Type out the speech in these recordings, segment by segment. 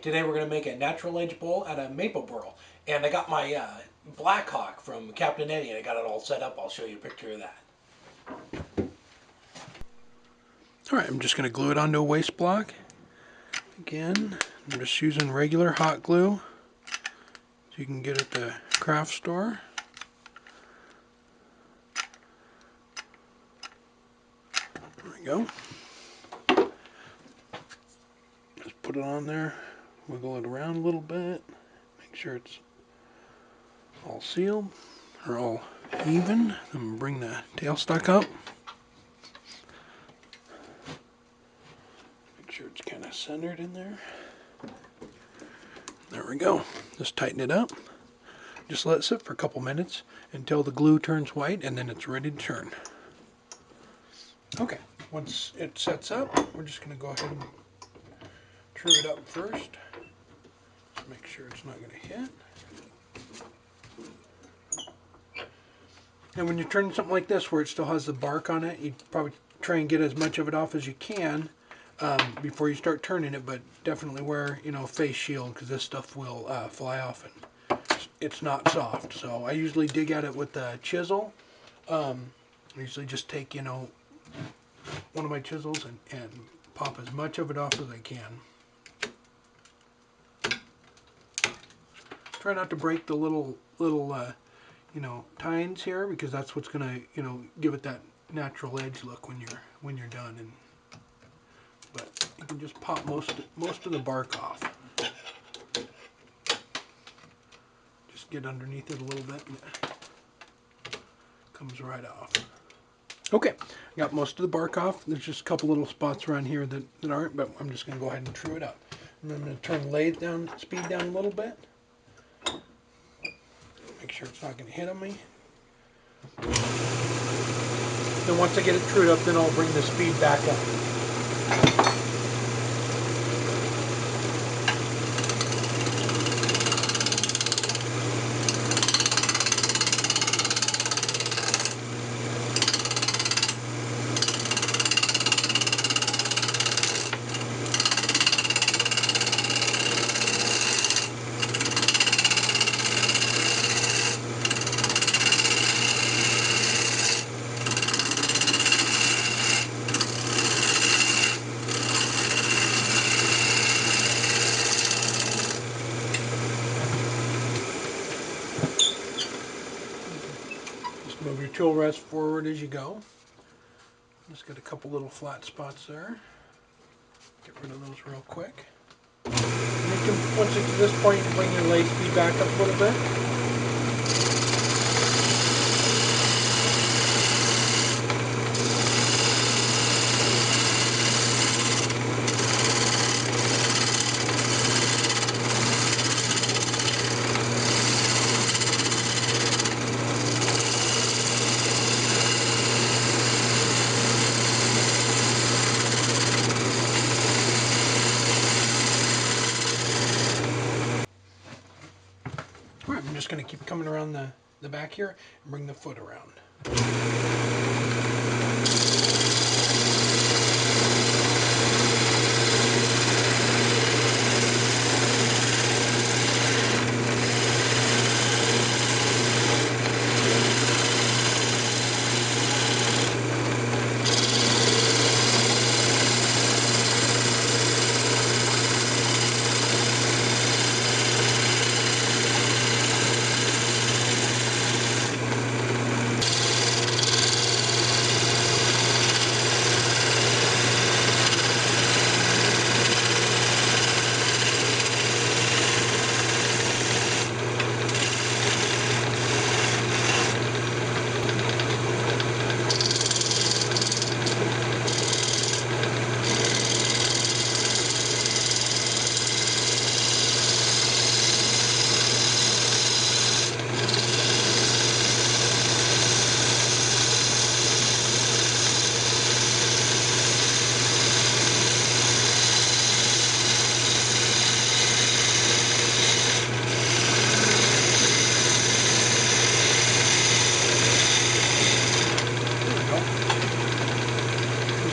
today we're going to make a natural edge bowl out of maple burl. And I got my Black Hawk from Captain Eddie and I got it all set up. I'll show you a picture of that. Alright, I'm just going to glue it onto a waste block. Again, I'm just using regular hot glue that you can get at the craft store. There we go. Just put it on there, wiggle it around a little bit, make sure it's all sealed or all even. I'm going to bring the tailstock up. Make sure it's kind of centered in there. There we go. Just tighten it up. Just let it sit for a couple minutes until the glue turns white and then it's ready to turn. Okay, once it sets up, we're just going to go ahead and trim it up first. Just make sure it's not going to hit. And when you're turning something like this where it still has the bark on it, you probably try and get as much of it off as you can before you start turning it, but definitely wear, a face shield because this stuff will fly off and it's not soft. So I usually dig at it with a chisel. I usually just take, one of my chisels and pop as much of it off as I can. Try not to break the little tines here because that's what's gonna, give it that natural edge look when you're done. But you can just pop most of the bark off. Just get underneath it a little bit and it comes right off. Okay, got most of the bark off. There's just a couple little spots around here that aren't, but I'm just going to go ahead and trim it up. And I'm going to turn the lathe speed down a little bit. Make sure it's not going to hit on me. Then once I get it trued up, then I'll bring the speed back up. Move your tool rest forward as you go. Just got a couple little flat spots there. Get rid of those real quick. And you can, once it's to this point, you can bring your lathe speed back up a little bit. Alright, I'm just going to keep coming around the back here and bring the foot around.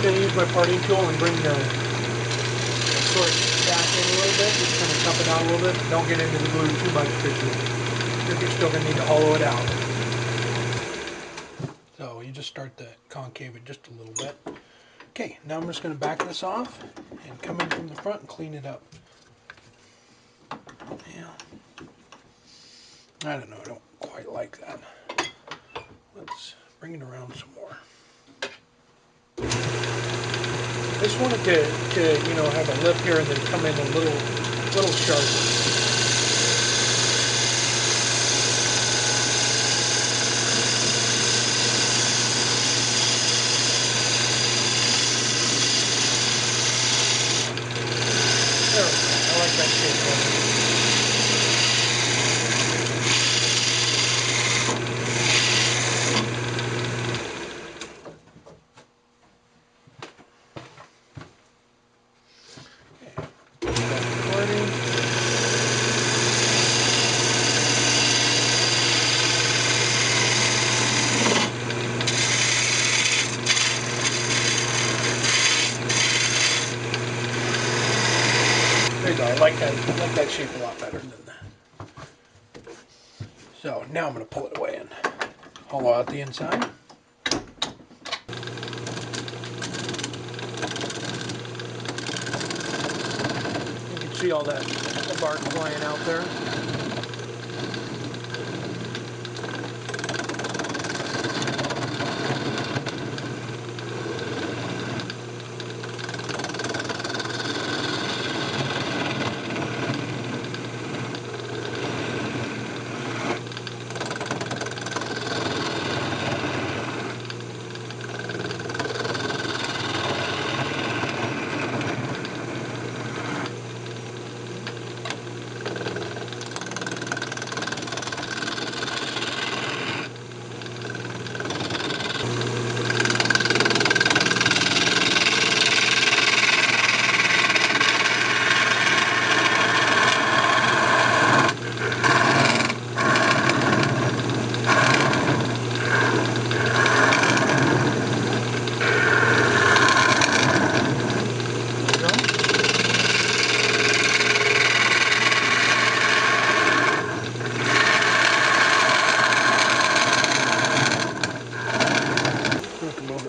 Going to use my parting tool and bring the short back in a little bit, just kind of tough it out a little bit, but don't get into the glue too much because you're still going to need to hollow it out. So you just start to concave it just a little bit. Okay, now I'm just going to back this off and come in from the front and clean it up. Yeah. I don't know, I don't quite like that. Let's bring it around some more. I just want it to you know, have a lip here and then come in a little sharper. There we go. I like that shape better. There you go. I like that shape a lot better than that. So now I'm going to pull it away and hollow out the inside. You can see all that the bark flying out there.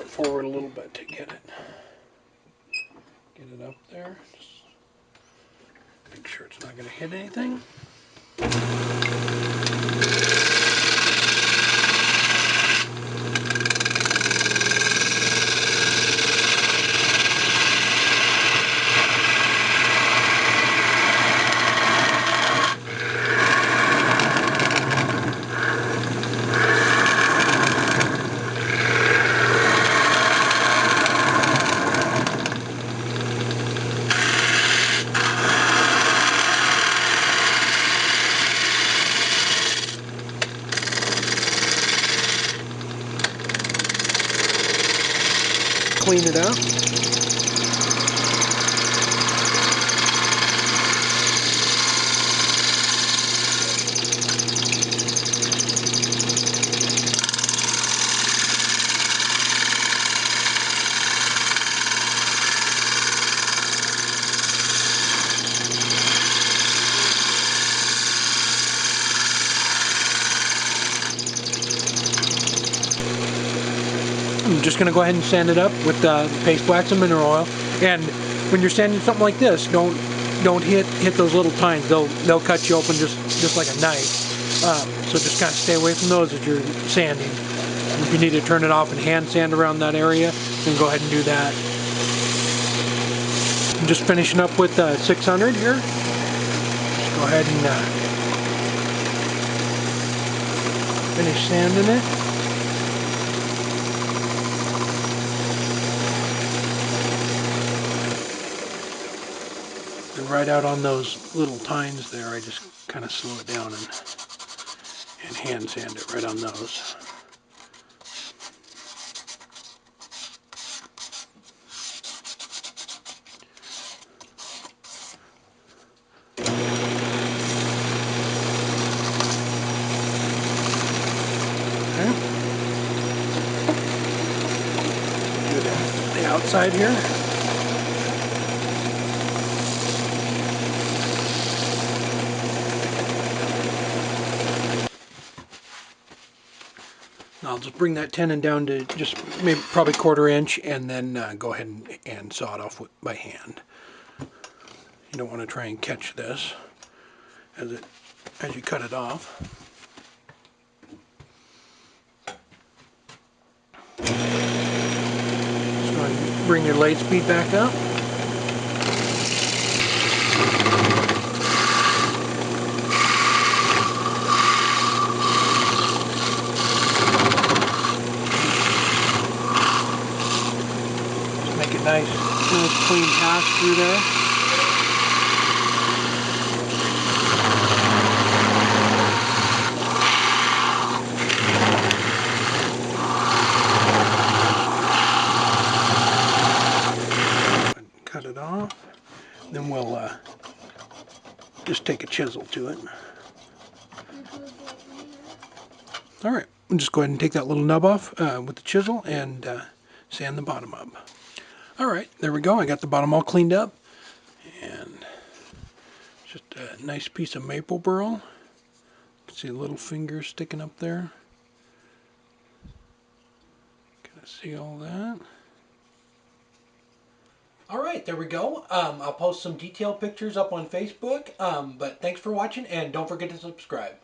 Forward a little bit to get it up there. Just make sure it's not going to hit anything. Clean it up. I'm just going to go ahead and sand it up with paste wax and mineral oil. And when you're sanding something like this, don't hit those little tines. They'll cut you open just like a knife. So just kind of stay away from those as you're sanding. If you need to turn it off and hand sand around that area, then go ahead and do that. I'm just finishing up with 600 here. Just go ahead and finish sanding it. Right out on those little tines there, I just kind of slow it down and hand sand it right on those. Okay. Do the outside here. I'll just bring that tenon down to just maybe probably 1/4 inch, and then go ahead and saw it off by hand. You don't want to try and catch this as you cut it off. Just go ahead and bring your light speed back up. Make a nice clean pass through there. Cut it off. Then we'll just take a chisel to it. All right, we'll just go ahead and take that little nub off with the chisel and sand the bottom up. All right, there we go. I got the bottom all cleaned up, and just a nice piece of maple burl. You can see a little finger sticking up there. Can I see all that? All right, there we go. I'll post some detailed pictures up on Facebook, but thanks for watching, and don't forget to subscribe.